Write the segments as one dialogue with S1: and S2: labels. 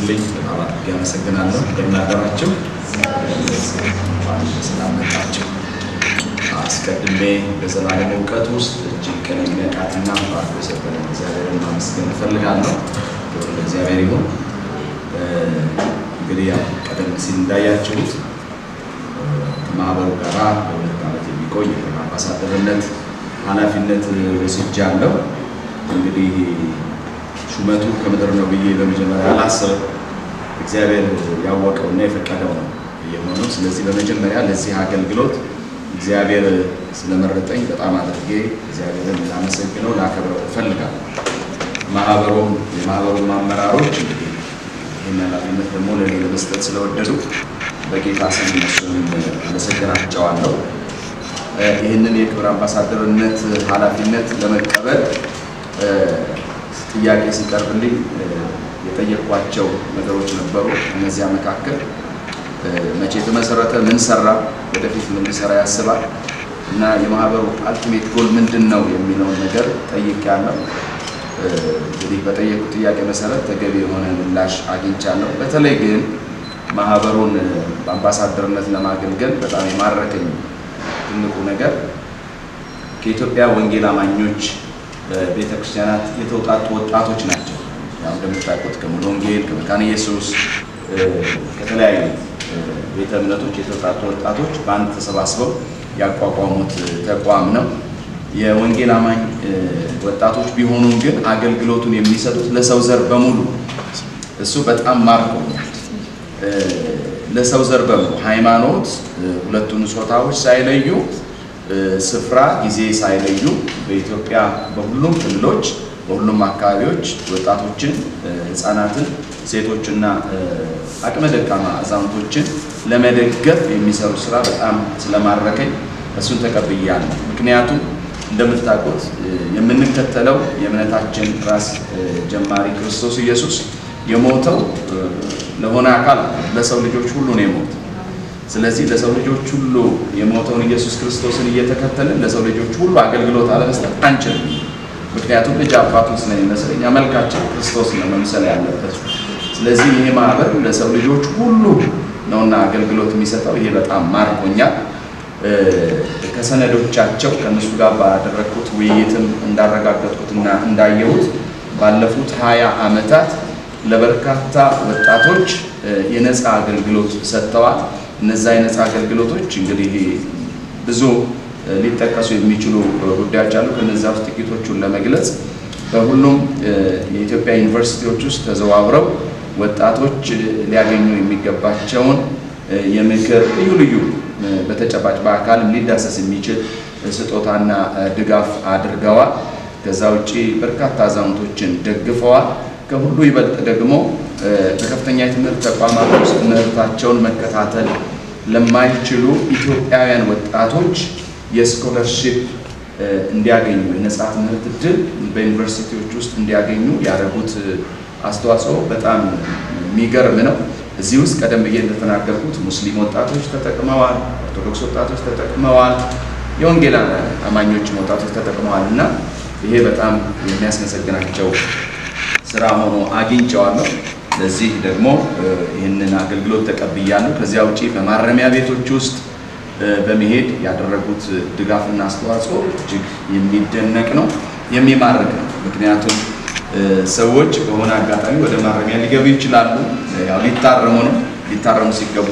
S1: እንድትልኝ በጣም አድርጌ አመሰግናለሁ። እንደምናደራችሁ ሰላም መጣችሁ። አስቀድሜ በዘላለም ዕውቀት ውስጥ እጅግ ቀን የሚያውቃትና ባርኮ የሰጠንን እግዚአብሔርን ማመስገን እፈልጋለሁ። ክብር ለእግዚአብሔር ይሁን። እንግዲህ ያው ቀደም ሲል እንዳያችሁት ከማህበሩ ጋር በሁለት ዓመት የሚቆይ አምባሳደርነት ኃላፊነት ወስጃለሁ። እንግዲህ ሹመቱ ከምድር ነው ብዬ በመጀመሪያ አላሰብም። እግዚአብሔር ያወቀውና የፈቀደው ነው የሆነው። ስለዚህ በመጀመሪያ ለዚህ አገልግሎት እግዚአብሔር ስለመረጠኝ በጣም አድርጌ እግዚአብሔርን ላመሰግነው ላከብረው እፈልጋለሁ። የማህበሩን አመራሮች እንግዲህ ይህን ኃላፊነት ደግሞ ለእኔ ለመስጠት ስለወደዱ በጌታ ስም እነሱን አመሰግናቸዋለሁ። ይህንን የክብር አምባሳደርነት ኃላፊነት ለመቀበል ጥያቄ ሲቀርብልኝ የጠየቅኳቸው ነገሮች ነበሩ። እነዚያ መካከል መቼ ተመሰረተ፣ ምን ሰራ፣ ወደፊት ምን ሊሰራ ያስባል እና የማህበሩ አልቲሜት ጎል ምንድነው የሚለው ነገር ጠይቄያለሁ። እንግዲህ በጠየቁት ጥያቄ መሰረት ተገቢ የሆነ ምላሽ አግኝቻለሁ። በተለይ ግን ማህበሩን በአምባሳደርነት ለማገልገል በጣም የማረከኝ ትልቁ ነገር ከኢትዮጵያ ወንጌል አማኞች ቤተክርስቲያናት የተውጣጡ ወጣቶች ናቸው። ያው እንደምታውቁት ከሙሉ ወንጌል፣ ከመካነ ኢየሱስ፣ ከተለያዩ ቤተ እምነቶች የተውጣጡ ወጣቶች በአንድ ተሰባስበው ያቋቋሙት ተቋም ነው። የወንጌል አማኝ ወጣቶች ቢሆኑም ግን አገልግሎቱን የሚሰጡት ለሰው ዘር በሙሉ እሱ በጣም ማርኮኛል። ለሰው ዘር በሙሉ ሃይማኖት፣ ሁለቱን ጾታዎች ሳይለዩ፣ ስፍራ ጊዜ ሳይለዩ በኢትዮጵያ በሁሉም ክልሎች በሁሉም አካባቢዎች ወጣቶችን፣ ህፃናትን፣ ሴቶችና አቅመ ደካማ አዛውንቶችን ለመደገፍ የሚሰሩ ስራ በጣም ስለማረከኝ እሱን ተቀብያለሁ። ምክንያቱም እንደምታውቁት የምንከተለው የእምነታችን ራስ ጀማሪ ክርስቶስ ኢየሱስ የሞተው ለሆነ አካል ለሰው ልጆች ሁሉ ነው የሞተው። ስለዚህ ለሰው ልጆች ሁሉ የሞተውን ኢየሱስ ክርስቶስን እየተከተልን ለሰው ልጆች ሁሉ አገልግሎት አለመስጠት አንችልም። ምክንያቱም ልጅ አባቱን ስለሚመስል እኛ መልካችን ክርስቶስን መምሰል ያለበት። ስለዚህ ይሄ ማህበር ለሰው ልጆች ሁሉ ነውና አገልግሎት የሚሰጠው። ይሄ በጣም ማርኮኛል። ከሰነዶቻቸው ከነሱ ጋር ባደረኩት ውይይትም እንዳረጋገጥኩትና እንዳየሁት ባለፉት 20 ዓመታት ለበርካታ ወጣቶች የነፃ አገልግሎት ሰጥተዋል። እነዛ የነፃ አገልግሎቶች እንግዲህ ብዙ ሊጠቀሱ የሚችሉ ጉዳዮች አሉ። ከነዛ ውስጥ ጥቂቶቹን ለመግለጽ በሁሉም የኢትዮጵያ ዩኒቨርሲቲዎች ውስጥ ተዘዋውረው ወጣቶች ሊያገኙ የሚገባቸውን የምክር ልዩ በተጨባጭ በአካል ሊዳሰስ የሚችል ስጦታና ድጋፍ አድርገዋል። ከዛ ውጪ በርካታ አዛውንቶችን ደግፈዋል። ከሁሉ ይበልጥ ደግሞ በከፍተኛ የትምህርት ተቋማት ውስጥ ትምህርታቸውን መከታተል ለማይችሉ ኢትዮጵያውያን ወጣቶች የስኮለርሺፕ እንዲያገኙ የነፃ ትምህርት ዕድል በዩኒቨርሲቲዎች ውስጥ እንዲያገኙ ያደረጉት አስተዋጽኦ በጣም የሚገርም ነው። እዚህ ውስጥ ቀደም ብዬ እንደተናገርኩት ሙስሊም ወጣቶች ተጠቅመዋል፣ ኦርቶዶክስ ወጣቶች ተጠቅመዋል፣ የወንጌል አማኞች ወጣቶች ተጠቅመዋል እና ይሄ በጣም የሚያስመሰግናቸው ስራ ሆኖ አግኝቼዋለሁ። ለዚህ ደግሞ ይህንን አገልግሎት ተቀብያለሁ። ከዚያ ውጪ በማረሚያ ቤቶች ውስጥ በመሄድ ያደረጉት ድጋፍና አስተዋጽኦ እጅግ የሚደነቅ ነው፣ የሚማርክ ነው። ምክንያቱም ሰዎች በሆነ አጋጣሚ ወደ ማረሚያ ሊገቡ ይችላሉ። ያው ሊታረሙ ሲገቡ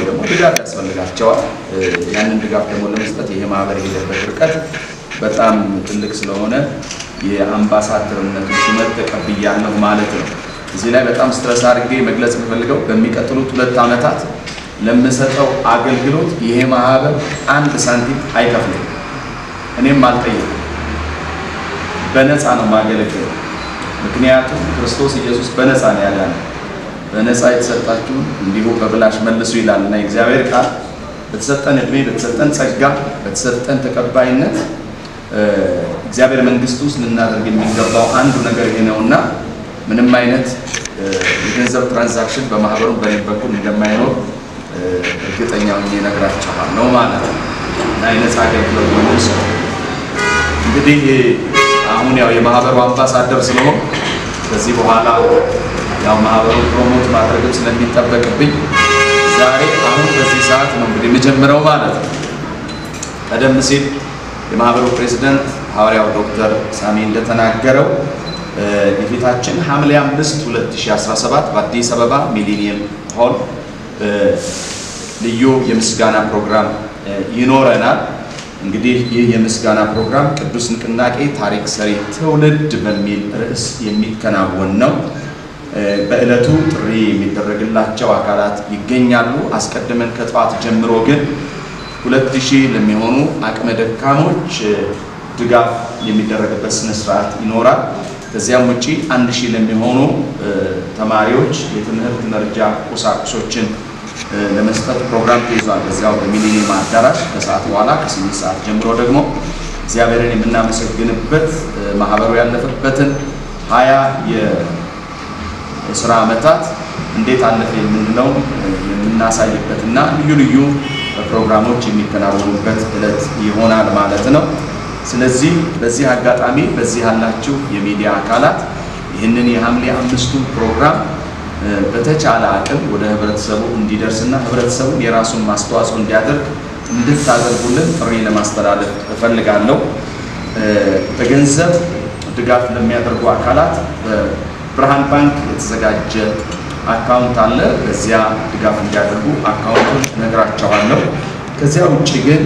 S1: ደግሞ ድጋፍ ያስፈልጋቸዋል። ያንን ድጋፍ ደግሞ ለመስጠት ይሄ ማህበር የሄደበት ርቀት በጣም ትልቅ ስለሆነ የአምባሳደርነት ሹመት ተቀብያለሁ ማለት ነው። እዚህ ላይ በጣም ስትረስ አድርጌ መግለጽ የምፈልገው በሚቀጥሉት 2 ዓመታት ለምሰጠው አገልግሎት ይሄ ማህበር 1 ሳንቲም አይከፍልም፣ እኔም አልጠየቅም። በነፃ ነው ማገለግለው። ምክንያቱም ክርስቶስ ኢየሱስ በነፃ ነው ያዳነን። በነፃ የተሰጣችሁ እንዲሁ በብላሽ መልሱ ይላልና የእግዚአብሔር ቃል በተሰጠን እድሜ፣ በተሰጠን ጸጋ፣ በተሰጠን ተቀባይነት እግዚአብሔር መንግስት ውስጥ ልናደርግ የሚገባው አንዱ ነገር ይሄ ነውና ምንም አይነት የገንዘብ ትራንዛክሽን በማህበሩ በኔ በኩል እንደማይኖር እርግጠኛ ሆኜ እነግራችኋለሁ ማለት ነው። እና የነፃ አገልግሎት መንግስት እንግዲህ አሁን ያው የማህበሩ አምባሳደር ስለሆነ ከዚህ በኋላ ያው ማህበሩ ፕሮሞት ማድረግ ስለሚጠበቅብኝ ዛሬ አሁን በዚህ ሰዓት ነው እንግዲህ መጀመሪያው ማለት ነው። ቀደም ሲል የማህበሩ ፕሬዝዳንት ሐዋርያው ዶክተር ሳሚ እንደተናገረው የፊታችን ሐምሌ 5 2017 በአዲስ አበባ ሚሊኒየም ሆል ልዩ የምስጋና ፕሮግራም ይኖረናል። እንግዲህ ይህ የምስጋና ፕሮግራም ቅዱስ ንቅናቄ ታሪክ ሰሪ ትውልድ በሚል ርዕስ የሚከናወን ነው። በእለቱ ጥሪ የሚደረግላቸው አካላት ይገኛሉ። አስቀድመን ከጠዋት ጀምሮ ግን 2000 ለሚሆኑ አቅመ ደካሞች ድጋፍ የሚደረግበት ስነ ስርዓት ይኖራል። ከዚያም ውጪ 1000 ለሚሆኑ ተማሪዎች የትምህርት መርጃ ቁሳቁሶችን ለመስጠት ፕሮግራም ተይዟል። በዚያው በሚሊኒየም አዳራሽ ከሰዓት በኋላ ከ8 ሰዓት ጀምሮ ደግሞ እግዚአብሔርን የምናመሰግንበት ማህበሩ ያለፈበትን 20 የሥራ ዓመታት እንዴት አለፈ የምንለው የምናሳይበትና ልዩ ልዩ ፕሮግራሞች የሚከናወኑበት ዕለት ይሆናል ማለት ነው። ስለዚህ በዚህ አጋጣሚ በዚህ ያላችሁ የሚዲያ አካላት ይህንን የሐምሌ 5ቱን ፕሮግራም በተቻለ አቅም ወደ ህብረተሰቡ እንዲደርስና ህብረተሰቡ የራሱን ማስተዋጽኦ እንዲያደርግ እንድታደርጉልን ጥሪ ለማስተላለፍ እፈልጋለሁ። በገንዘብ ድጋፍ ለሚያደርጉ አካላት በብርሃን ባንክ የተዘጋጀ አካውንት አለ። በዚያ ድጋፍ እንዲያደርጉ አካውንቱን እነግራቸዋለሁ። ከዚያ ውጪ ግን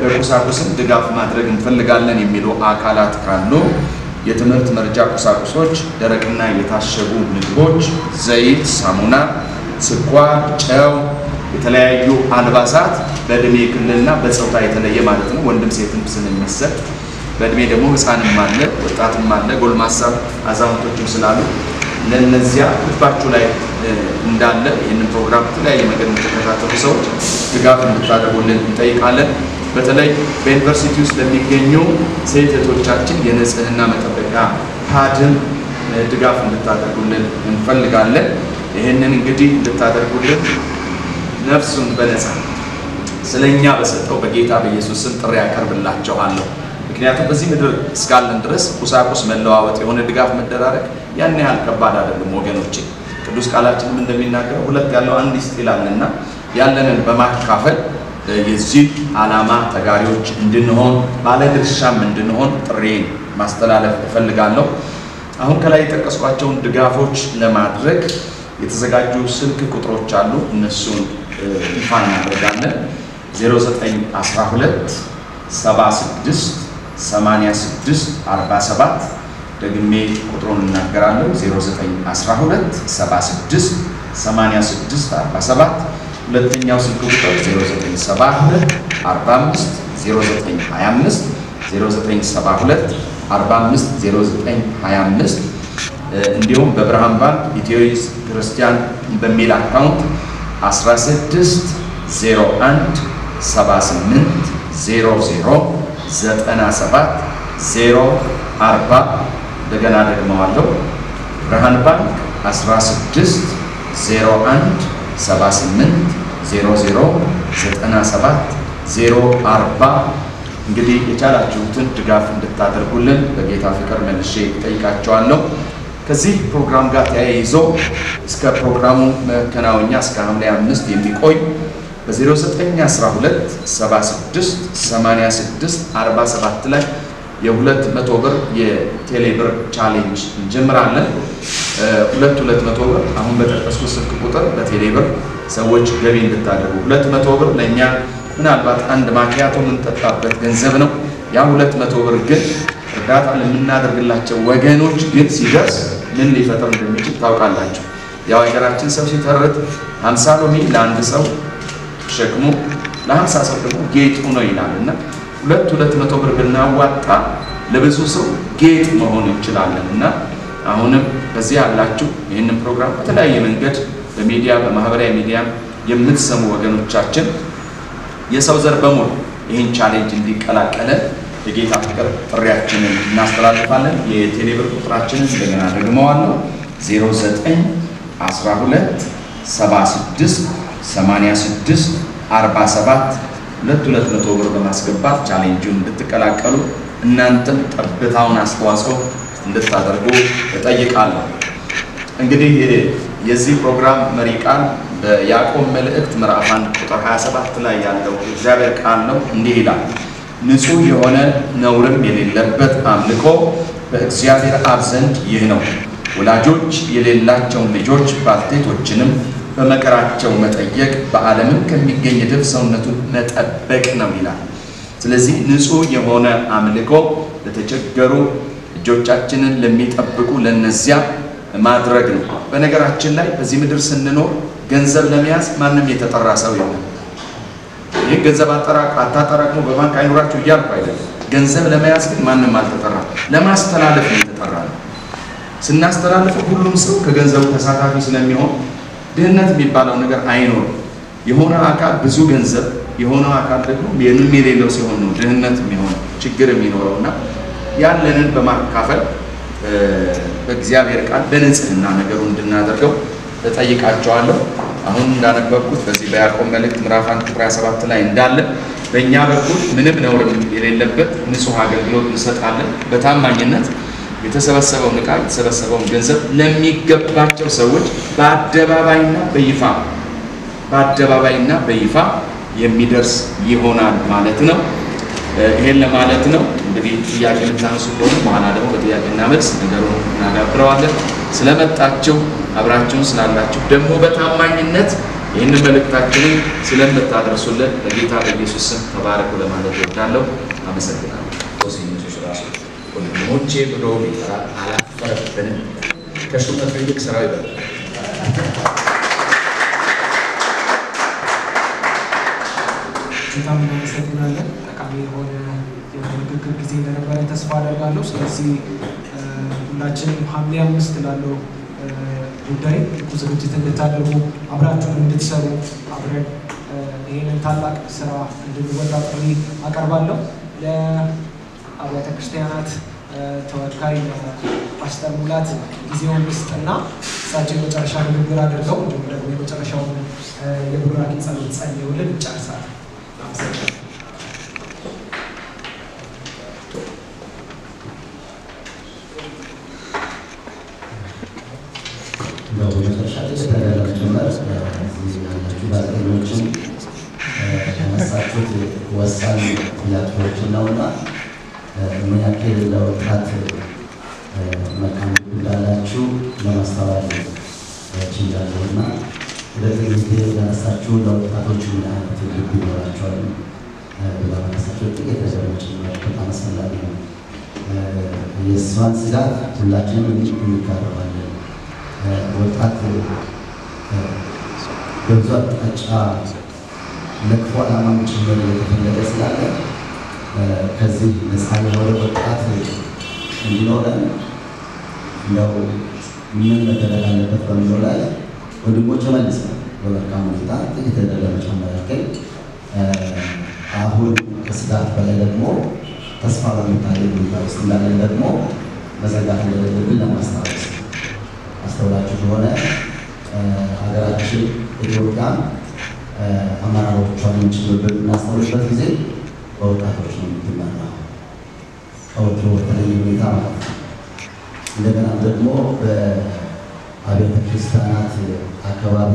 S1: በቁሳቁስም ድጋፍ ማድረግ እንፈልጋለን የሚሉ አካላት ካሉ የትምህርት መርጃ ቁሳቁሶች፣ ደረቅና የታሸጉ ምግቦች፣ ዘይት፣ ሳሙና፣ ስኳር፣ ጨው፣ የተለያዩ አልባሳት በእድሜ ክልልና በጾታ የተለየ ማለት ነው። ወንድም ሴትም ስለሚሰጥ በእድሜ ደግሞ ህፃንም አለ፣ ወጣትም አለ፣ ጎልማሳ አዛውንቶችም ስላሉ ለነዚያ ልባችሁ ላይ እንዳለ ይህንን ፕሮግራም በተለያየ መንገድ የምትከታተሉ ሰዎች ድጋፍ እንድታደርጉልን እንጠይቃለን። በተለይ በዩኒቨርሲቲ ውስጥ ለሚገኙ ሴት እህቶቻችን የንጽህና መጠበቂያ ፓድም ድጋፍ እንድታደርጉልን እንፈልጋለን። ይህንን እንግዲህ እንድታደርጉልን ነፍሱን በነፃ ስለኛ በሰጠው በጌታ በኢየሱስ ስም ጥሪ ያቀርብላችኋለሁ። ምክንያቱም በዚህ ምድር እስካለን ድረስ ቁሳቁስ መለዋወጥ የሆነ ድጋፍ መደራረግ ያን ያህል ከባድ አይደለም ወገኖቼ። ቅዱስ ቃላችንም እንደሚናገረው ሁለት ያለው አንድ ይስጥላልና ያለንን በማካፈል የዚህ ዓላማ ተጋሪዎች እንድንሆን ባለድርሻም እንድንሆን ጥሪን ማስተላለፍ እፈልጋለሁ። አሁን ከላይ የጠቀስኳቸውን ድጋፎች ለማድረግ የተዘጋጁ ስልክ ቁጥሮች አሉ። እነሱን ይፋ እናደርጋለን። 0912 76 86 47 ደግሜ ቁጥሩን እናገራለሁ። 0912 76 86 47 ሁለተኛው ስልክ ቁጥር 0972 45 0925 0972 45 0925 እንዲሁም በብርሃን ባንክ ኢትዮ ክርስቲያን በሚል አካውንት 16 01 78 00 97 040 እንደገና ደግመዋለሁ። ብርሃን ባንክ 16 01 78 00 97 040 እንግዲህ የቻላችሁትን ድጋፍ እንድታደርጉልን በጌታ ፍቅር መልሼ ጠይቃቸዋለሁ። ከዚህ ፕሮግራም ጋር ተያይዞ እስከ ፕሮግራሙ መከናወኛ እስከ ሐምሌ 5 የሚቆይ በ0912 76 86 47 ላይ የ200 ብር የቴሌብር ቻሌንጅ እንጀምራለን። 200 ብር አሁን በተጠቀስኩት ስልክ ቁጥር በቴሌብር ሰዎች ገቢ እንድታደርጉ 200 ብር ለኛ ምናልባት አንድ ማኪያቶ የምንጠጣበት ገንዘብ ነው። ያ 200 ብር ግን እርዳታ ለምናደርግላቸው ወገኖች ግን ሲደርስ ምን ሊፈጠር እንደሚችል ታውቃላችሁ። ያው ሀገራችን ሰው ሲተርት 50 ሎሚ ለአንድ ሰው ሸክሙ ለ50 ሰው ደግሞ ጌጡ ነው ይላልና 200 ብር ብናዋጣ ለብዙ ሰው ጌጥ መሆን እንችላለንና አሁንም በዚህ ያላችሁ ይህንን ፕሮግራም በተለያየ መንገድ በሚዲያ በማህበራዊ ሚዲያ የምትሰሙ ወገኖቻችን የሰው ዘር በሙሉ ይህን ቻሌንጅ እንዲቀላቀለን የጌታ ፍቅር ጥሪያችንን እናስተላልፋለን። የቴሌብር ቁጥራችንን እንደገና ደግመዋለሁ 0912 76 86 47 200 ብር በማስገባት ቻሌንጁን እንድትቀላቀሉ እናንተም ጠብታውን አስተዋጽኦ እንድታደርጉ እጠይቃለሁ። እንግዲህ የዚህ ፕሮግራም መሪ ቃል በያዕቆብ መልእክት ምዕራፍ 1 ቁጥር 27 ላይ ያለው እግዚአብሔር ቃል ነው። እንዲህ ይላል፣ ንጹሕ የሆነ ነውርም የሌለበት አምልኮ በእግዚአብሔር አብ ዘንድ ይህ ነው፣ ወላጆች የሌላቸውን ልጆች ባልቴቶችንም በመከራቸው መጠየቅ፣ በዓለምም ከሚገኝ ድፍ ሰውነቱን መጠበቅ ነው ይላል። ስለዚህ ንጹሕ የሆነ አምልኮ ለተቸገሩ እጆቻችንን ለሚጠብቁ ለነዚያ ማድረግ ነው። በነገራችን ላይ በዚህ ምድር ስንኖር ገንዘብ ለመያዝ ማንም የተጠራ ሰው የለም። ይህ ገንዘብ አታጠራቅሙ በባንክ አይኖራችሁ እያልኩ አይደለም። ገንዘብ ለመያዝ ግን ማንም አልተጠራ፣ ለማስተላለፍ ነው የተጠራ ነው። ስናስተላልፍ ሁሉም ሰው ከገንዘቡ ተሳታፊ ስለሚሆን ድህነት የሚባለው ነገር አይኖርም። የሆነ አካል ብዙ ገንዘብ የሆነ አካል ደግሞ ምንም የሌለው ሲሆን ነው ድህነት የሚሆነው ችግር የሚኖረውና ያለንን በማካፈል በእግዚአብሔር ቃል በንጽህና ነገሩን እንድናደርገው ተጠይቃቸዋለሁ። አሁን እንዳነበብኩት በዚህ በያዕቆብ መልእክት ምዕራፍ 1 ቁጥር 27 ላይ እንዳለ በእኛ በኩል ምንም ነውር የሌለበት ንጹሕ አገልግሎት እንሰጣለን። በታማኝነት የተሰበሰበውን ዕቃ የተሰበሰበውን ገንዘብ ለሚገባቸው ሰዎች በአደባባይና በይፋ የሚደርስ ይሆናል ማለት ነው። ይሄን ለማለት ነው። እንግዲህ ጥያቄ ልታነሱ ከሆነ በኋላ ደግሞ በጥያቄና መልስ ነገሩን እናዳብረዋለን። ስለመጣችሁ አብራችሁን ስላላችሁ ደግሞ በታማኝነት ይህንን መልእክታችንን ስለምታደርሱልን በጌታ በኢየሱስ ስም ተባረኩ ለማለት እወዳለሁ። አመሰግናለሁ። ኢየሱስ ራሱ ወንድሞቼ ብሎ ቢጠራ አላፈረብንም። ከሹመት ይልቅ ስራው ይበላል።
S2: በጣም እናመሰግናለን። ጠቃሚ የሆነ የንግግር ጊዜ እንደነበረ ተስፋ አደርጋለሁ። ስለዚህ ሁላችንም ሐምሌ 5 ላለው ጉዳይ ዝግጅት እንድታደርጉ አብራችሁን እንድትሰሩ አብረን ይህንን ታላቅ ስራ እንድንወጣ ጥሪ አቀርባለሁ። ለአብያተ ክርስቲያናት ተወካይ ፓስተር ሙላት ጊዜውን ውስጥና እሳቸው የመጨረሻ ንግግር አድርገው እንዲሁም ደግሞ የመጨረሻውን የቡራኬ ጸሎት ጸልየውልን እንጨርሳለን።
S3: ወሳኝ ጥያቄዎችን ነውና ምን ያክል ለወጣት መልካም እንዳላችሁ ለማስተዋል ችያለሁና ስለዚህ ጊዜ ያነሳችሁ ለወጣቶች ምን አይነት ልብ ይኖራቸዋል ብላነሳችሁ ጥቂት ነገሮች በጣም አስፈላጊ ነው። የእሷን ስጋት ሁላችንም እንጋራለን። ወጣት በብዙ አቅጣጫ ለክፉ ዓላማም ጭምር የተፈለገ ስላለ ከዚህ ነፃ የሆነ ወጣት እንዲኖረን እንደው ምን መደረግ አለበት በሚለው ላይ ወንድሞች መልስ በመልካም ሁኔታ ጥቂት ነገር ለመጨመር ያክል አሁን ከስጋት በላይ ደግሞ ተስፋ በሚታየው ሁኔታ ውስጥ እንዳለን ደግሞ መዘጋት እንደሌለብን ለማስታወስ አስተውላችሁ ከሆነ ሀገራችን ኢትዮጵያ አመራሮቿን ጭምር በምናስተውልበት ጊዜ በወጣቶች ነው የምትመራው። ከወትሮ በተለየ ሁኔታ ማለት ነው። እንደገና ደግሞ በአብያተ ክርስቲያናት አካባቢ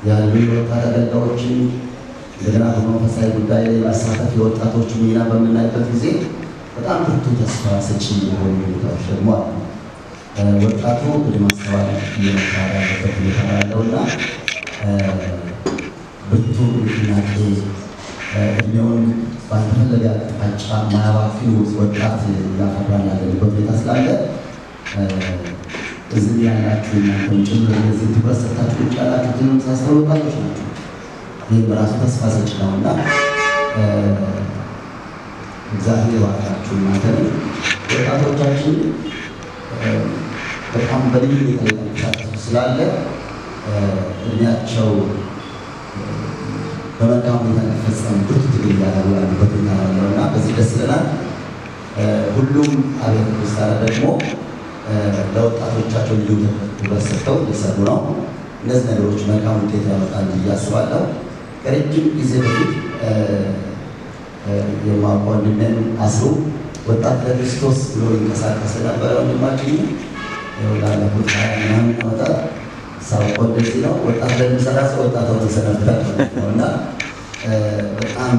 S3: ያሉ የወጣት አገልጋዮችን እንደገና በመንፈሳዊ ጉዳይ ላይ ማሳተፍ የወጣቶች ሚና በምናይበት ጊዜ በጣም ብርቱ ተስፋ ሰጪ የሆኑ ሁኔታዎች ደግሞ አሉ። ወጣቱ ወደ ማስተዋል እየመጣ ያለበት ሁኔታ ያለውና ብርቱ ንቅናቄ እድሜውን ባልተፈለገ አቅጣጫ ማያባክኑ ወጣት እያፈራን ያለንበት ሁኔታ ስላለ እዚህ ያላችሁ እናንተም ጭምር እነዚህ ትኩረት ሰጥታችሁ ቁጭ ያላችሁትን የመሳሰሉ ወጣቶች ናቸው። ይህ በራሱ ተስፋ ሰጪ ነውና እግዚአብሔር ይባርካችሁ። እናንተንም ወጣቶቻችን በጣም በልዩ ሁኔታ የተንቀሳቀሱ ስላለ እድሜያቸው በመልካም ሁኔታ እንዲፈጸም ብርቱ ትግል እያደረጉ ያሉበት ሁኔታ ያለውና በዚህ ደስ ይለናል። ሁሉም አብያተ ክርስቲያናት ደግሞ ለወጣቶቻቸው ልዩ ትኩረት ሰጥተው እየሰሩ ነው። እነዚህ ነገሮች መልካም ውጤት ያመጣል ብዬ አስባለሁ። ከረጅም ጊዜ በፊት የማውቀው ወንድሜን አስሩ ወጣት ለክርስቶስ ብሎ ይንቀሳቀስ ነበረ። ወንድማችን ላለፉት 20 ምናምን ዓመታት ሳውቀው እንደዚህ ነው። ወጣት ላይ የሚሰራ ሰው ወጣት ሆኖ ሰነብታል ነውና በጣም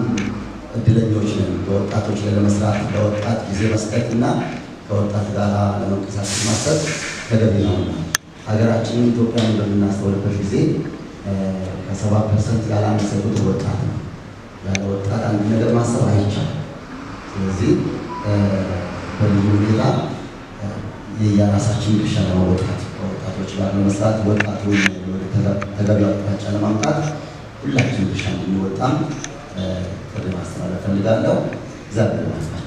S3: እድለኞች ነን። በወጣቶች ላይ ለመስራት ለወጣት ጊዜ መስጠትና ከወጣት ጋር ለመንቀሳቀስ ማሰብ ተገቢ ነውና ሀገራችንን ኢትዮጵያን በምናስተውልበት ጊዜ ከ70% ያላነሰ ቁጥር ወጣት ነው። ያለ ወጣት አንድ ነገር ማሰብ አይቻልም። ስለዚህ በልዩ ሁኔታ የራሳችን ድርሻ ለመወጣት ወጣቶች ጋር ለመስራት ወጣቱን ወደ ተገቢው አቅጣጫ ለማምጣት ሁላችን ድርሻ እንድንወጣም ጥሪ ማስተላለፍ ፈልጋለሁ። እግዚአብሔር ይመስገን።